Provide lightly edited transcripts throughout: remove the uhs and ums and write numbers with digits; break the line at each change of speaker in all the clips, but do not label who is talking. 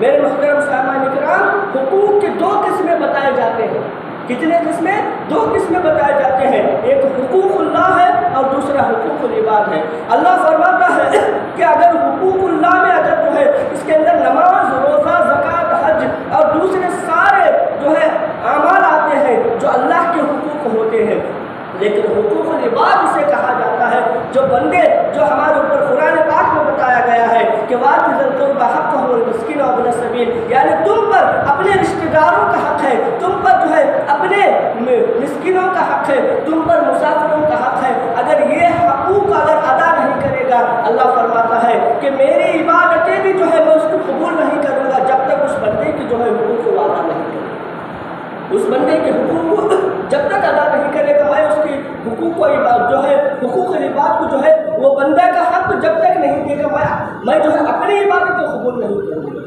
میرے محترم سامعین کرام، حقوق کے دو قسمیں بتائے جاتے ہیں. کتنے قسمیں؟ دو قسمیں بتائے جاتے ہیں. ایک حقوق اللہ ہے اور دوسرا حقوق العباد ہے. اللہ فرماتا ہے کہ اگر حقوق اللہ میں اگر جو ہے اس کے اندر نماز، روزہ، زکوٰۃ، حج اور دوسرے سارے جو ہے اعمال آتے ہیں جو اللہ کے حقوق ہوتے ہیں، لیکن حقوق العباد اسے کہا جاتا ہے جو بندے جو ہمارے اوپر قرآن پاک میں بتایا گیا ہے کہ وَآتِ ذِي الْقُرْبَىٰ حَقَّهُ وَالْمِسْكِينَ وَابْنَ السَّبِيلِ، یعنی تم پر اپنے رشتہ داروں کا حق ہے، تم پر جو ہے اپنے مسکینوں کا حق ہے، تم پر مسافروں کا حق ہے. اگر یہ حقوق اگر ادا نہیں کرے گا، اللہ فرماتا ہے کہ میری عبادتیں بھی جو ہے میں اس کو قبول نہیں کروں گا جب تک اس بندے کی جو ہے حقوق کو ادا نہیں کرے گا. اس بندے کے حقوق کو جب تک ادا نہیں کرے گا، میں اس کی حقوق کو جو ہے حقوق العباد کو جو ہے وہ بندے کا حق جب تک نہیں دے گا، میں جو ہے اپنی عبادت کو قبول نہیں کروں گا.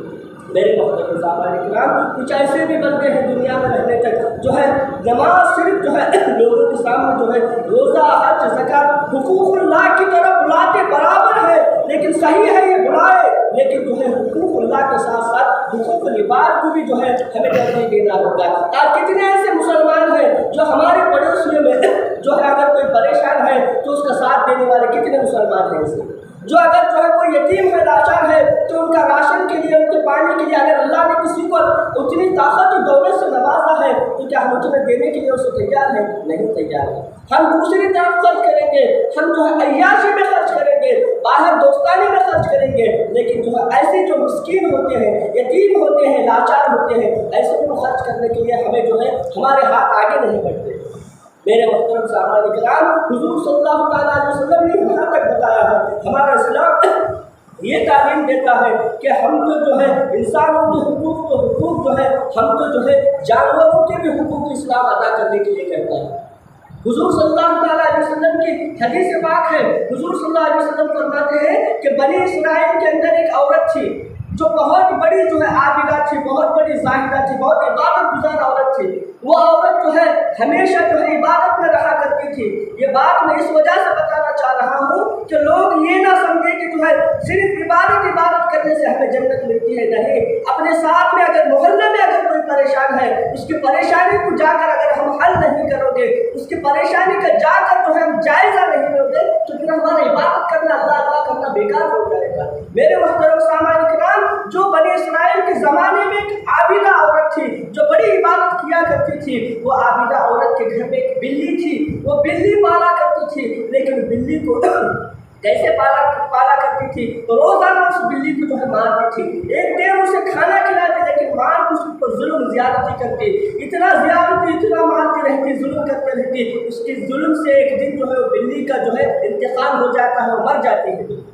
میرے محترم سامعین کرام، کچھ ایسے بھی بندے ہیں دنیا میں رہنے تک جو ہے نماز صرف جو ہے لوگوں کے سامنے جو ہے روزہ، حج، زکوٰۃ حقوق اللہ کی طرف بلاتے برابر ہے، لیکن صحیح ہے یہ بلائے، لیکن جو ہے حقوق اللہ کے ساتھ ساتھ حقوق العباد کو بھی جو ہے ہمیں ترجیح دینا ہوگا. آج کتنے ایسے مسلمان ہیں جو ہمارے پڑوسیوں میں جو ہے اگر کوئی پریشان ہے تو اس کا ساتھ دینے والے کتنے مسلمان ہیں ایسے، جو اگر جو ہے کوئی یتیم ہے، لاچار ہے، تو ان کا راشن کے لیے، ان کے پانی کے لیے اگر اللہ نے کسی کو اتنی طاقت و دولت سے نوازا ہے تو کیا ہم اتنے دینے کے لیے اسے تیار ہیں؟ نہیں تیار ہیں. ہم دوسری طرف خرچ کریں گے، ہم جو ہے عیاشی میں خرچ کریں گے، باہر دوستانی میں خرچ کریں گے، لیکن جو ہے ایسے جو مسکین ہوتے ہیں، یتیم ہوتے ہیں، لاچار ہوتے ہیں، ایسے کو خرچ کرنے کے لیے ہمیں جو ہے ہمارے ہاتھ آگے نہیں بڑھتے. میرے محترم سامعین کرام، حضور صلی اللہ تعالیٰ علیہ وسلم نے یہاں تک بتایا ہے، ہمارا اسلام یہ تعلیم دیتا ہے کہ ہم تو جو ہے انسانوں کے حقوق جو ہے ہم تو جو ہے جانوروں کے بھی حقوق اسلام ادا کرنے کے لیے کہتا ہے. حضور صلی اللہ تعالیٰ علیہ وسلم کی حدیث پاک ہے، حضور صلی اللہ علیہ وسلم فرماتے ہیں کہ بنی اسرائیل کے اندر ایک عورت تھی جو بہت بڑی جو ہے عابدہ تھی، بہت بڑی زاہدہ تھی، بہت عبادت گزار عورت تھی. وہ عورت جو ہے ہمیشہ جو ہے عبادت میں رہا کرتی تھی. یہ بات میں اس وجہ سے بتانا چاہ رہا ہوں کہ لوگ یہ نہ سمجھے کہ جو ہے صرف عبادت کرنے سے ہمیں جنت ملتی ہے. نہیں، اپنے ساتھ میں اگر محلے میں اگر کوئی پریشان ہے، اس کی پریشانی کو جا کر اگر ہم حل نہیں کرو گے، اس کی پریشانی کا جا کر جو ہے ہم جائزہ نہیں لو گے، تو پھر ہمارا عبادت کرنا، اللہ کرنا بیکار ہو جائے گا. میرے محترم سامعین کرام، جو بنی اسرائیل کے زمانے میں ایک عابدہ عورت تھی جو بڑی عبادت کیا کرتی تھی، وہ عابدہ عورت کے گھر میں ایک بلی تھی. وہ بلی پالا کرتی تھی، لیکن بلی کو کیسے پالا کرتی تھی؟ روزانہ اس بلی کو جو ہے مارتی تھی. ایک ٹائم اسے کھانا کھلاتی، لیکن مار کو اس پر ظلم زیادتی کرتی، اتنا زیادتی، اتنا مارتی رہتی، ظلم کرتے رہتی. اس کے ظلم سے ایک دن جو ہے وہ بلی کا جو ہے انتقال ہو جاتا ہے، وہ مر جاتی ہے.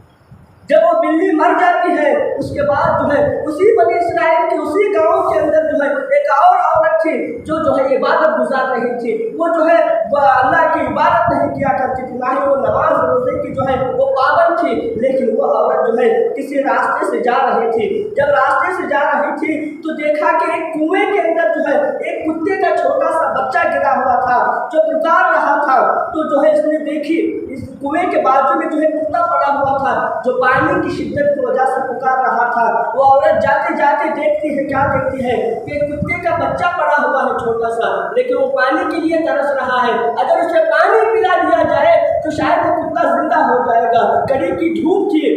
جب وہ بلی مر جاتی ہے، اس کے بعد جو ہے اسی بنی اسرائیل کے اسی گاؤں کے اندر جو ہے ایک اور عورت تھی جو ہے عبادت گزار رہی تھی. وہ جو ہے اللہ کی عبادت نہیں کیا کرتی تھی، نہ ہی وہ نماز روزے کی جو ہے وہ پابند تھی. لیکن وہ عورت جو ہے کسی راستے سے جا رہی تھی. جب راستے سے جا رہی تھی تو دیکھا کہ ایک کنویں کے اندر جو ہے ایک کتے کا چھوٹا سا بچہ گرا ہوا تھا جو پکار رہا تھا. تو جو ہے اس نے دیکھی اس کنویں کے بازو میں جو ہے کتا پڑا ہوا تھا جو پانی کی شدت کی وجہ سے پکار رہا تھا. وہ عورت جاتے جاتے دیکھتی ہے، کیا دیکھتی ہے کہ کتے کا بچہ پڑا ہوا ہے چھوٹا سا، لیکن وہ پانی کے لیے ترس رہا ہے. اگر اسے پانی پلا دیا جائے تو شاید وہ کتا زندہ ہو جائے گا. کڑی کی دھوپ تھی،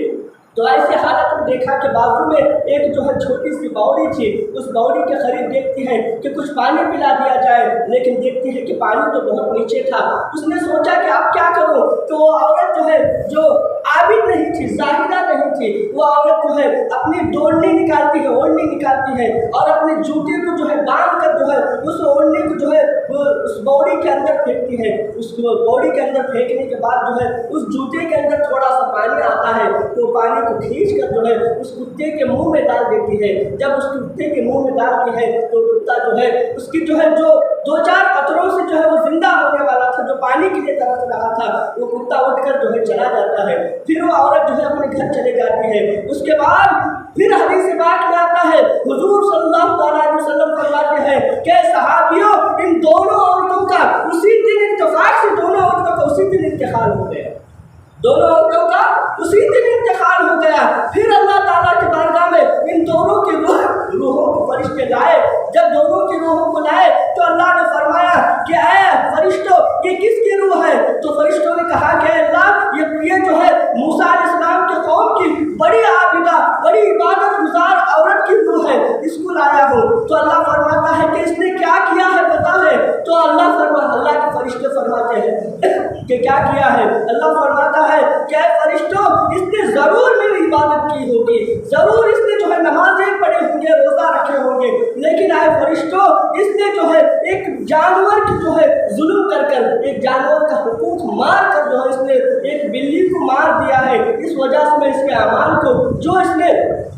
تو ایسے حالت میں دیکھا کہ بازو میں ایک جو ہے چھوٹی سی باوڑی تھی. اس باوڑی کے قریب دیکھتی ہے کہ کچھ پانی پلا دیا جائے، لیکن دیکھتی ہے کہ پانی تو بہت نیچے تھا. اس نے سوچا کہ اب کیا کروں. تو وہ عورت جو ہے جو عابد نہیں تھی، زاہدہ نہیں تھی، وہ عورت جو ہے اپنی ڈوڑنی نکالتی ہے، اوڑھنی نکالتی ہے اور اپنے جوتے کو جو ہے باندھ کر جو ہے اس اوڑھنی کو جو ہے اس باوڑی کے اندر پھینکتی ہے. اس باوڑی کے اندر پھینکنے کے بعد جو ہے اس جوتے کے اندر تھوڑا سا پانی آتا ہے، تو پانی کو کھینچ کر جو ہے اس کتے کے منہ میں ڈال دیتی ہے. جب اس کتے کے منہ میں ڈالتی ہے تو کتا جو ہے اس کی جو ہے جو دو چار قطروں سے جو ہے وہ زندہ ہونے والا تھا، جو پانی کے لیے ترس رہا تھا، وہ کتا اٹھ کر جو ہے چلا جاتا ہے. پھر وہ عورت جو ہے اپنے گھر چلے جاتی ہے. اس کے بعد پھر حدیث پاک میں آتا ہے، حضور صلی اللہ تعالیٰ علیہ وسلم فرماتے ہیں کہ صحابیوں، ان دونوں عورتوں کا اسی دن اتفاق سے دونوں عورتوں کا اسی دن انتقال ہو گیا. دونوں عورتوں کا اسی دن انتقال ہو گیا. پھر اللہ تعالیٰ کی بارگاہ میں ان دونوں کی روح فرشتے لائے، جب دونوں کی روحوں کو لائے تو اللہ نے فرمایا کہ اے فرشتوں یہ کس کی روح ہے؟ تو فرشتوں نے کہا کہ اے اللہ یہ جو ہے موسیٰ علیہ السلام کے قوم کی بڑی عابدہ بڑی عبادت گزار عورت کی روح ہے، اس کو لایا ہوں۔ تو اللہ فرماتا ہے کہ اس نے کیا کیا ہے بتا ہے؟ تو اللہ کے فرشتے فرماتے ہیں کہ کیا کیا ہے؟ اللہ فرماتا ہے کہ اے فرشتوں اس نے ضرور میری عبادت کی ہوگی، ضرور اس نے جو ہے نمازیں پڑھے ہوں گے، روزہ رکھے ہوں گے، لیکن اے فرشتوں اس نے جو ہے ایک جانور کی جو ہے ظلم کر ایک جانور کا حقوق مار کر جو ہے اس نے ایک بلی کو مار دیا ہے، اس وجہ سے میں اس کے اعمال کو جو اس نے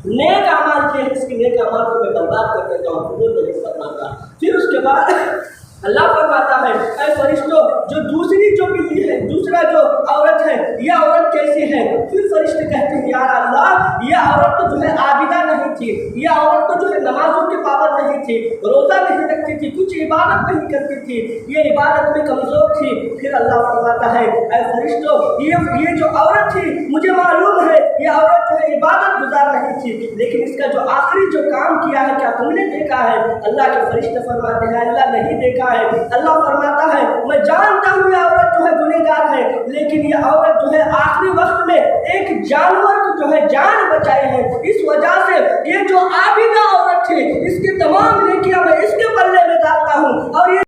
نیک اعمال کیے ہیں اس کے نیک اعمال کو میں برباد کر دیتا ہوں، قبول نہیں فرماتا۔ پھر اس کے بعد اللہ فرماتا ہے اے فرشتوں جو دوسری جو بلی ہے، دوسرا جو عورت ہے، یہ عورت کیسی ہے؟ پھر فرشتے کہتے ہیں یا اللہ یہ عورت تو جو ہے عابدہ نہیں تھی، یہ عورت تو جو ہے نمازوں کی پابند نہیں تھی، روزہ نہیں رکھتی تھی، کچھ عبادت نہیں کرتی تھی، یہ عبادت میں کمزور تھی۔ پھر اللہ فرماتا ہے اے فرشتوں یہ جو عورت تھی مجھے معلوم ہے یہ عورت جو ہے عبادت گزار نہیں تھی، لیکن اس کا جو آخری جو کام کیا ہے کیا تم نے دیکھا ہے؟ اللہ کے فرشتے فرماتے ہیں اللہ نہیں دیکھا ہے۔ اللہ فرماتا ہے میں جانتا ہوں یہ عورت جو ہے گنہگار ہے، لیکن یہ عورت جو ہے آخری وقت میں ایک جانور کو جو ہے جان بچائی ہے، اس وجہ سے یہ جو عابدہ عورت تھی اس کی تمام نیکیاں میں اس کے پلے میں ڈالتا ہوں اور یہ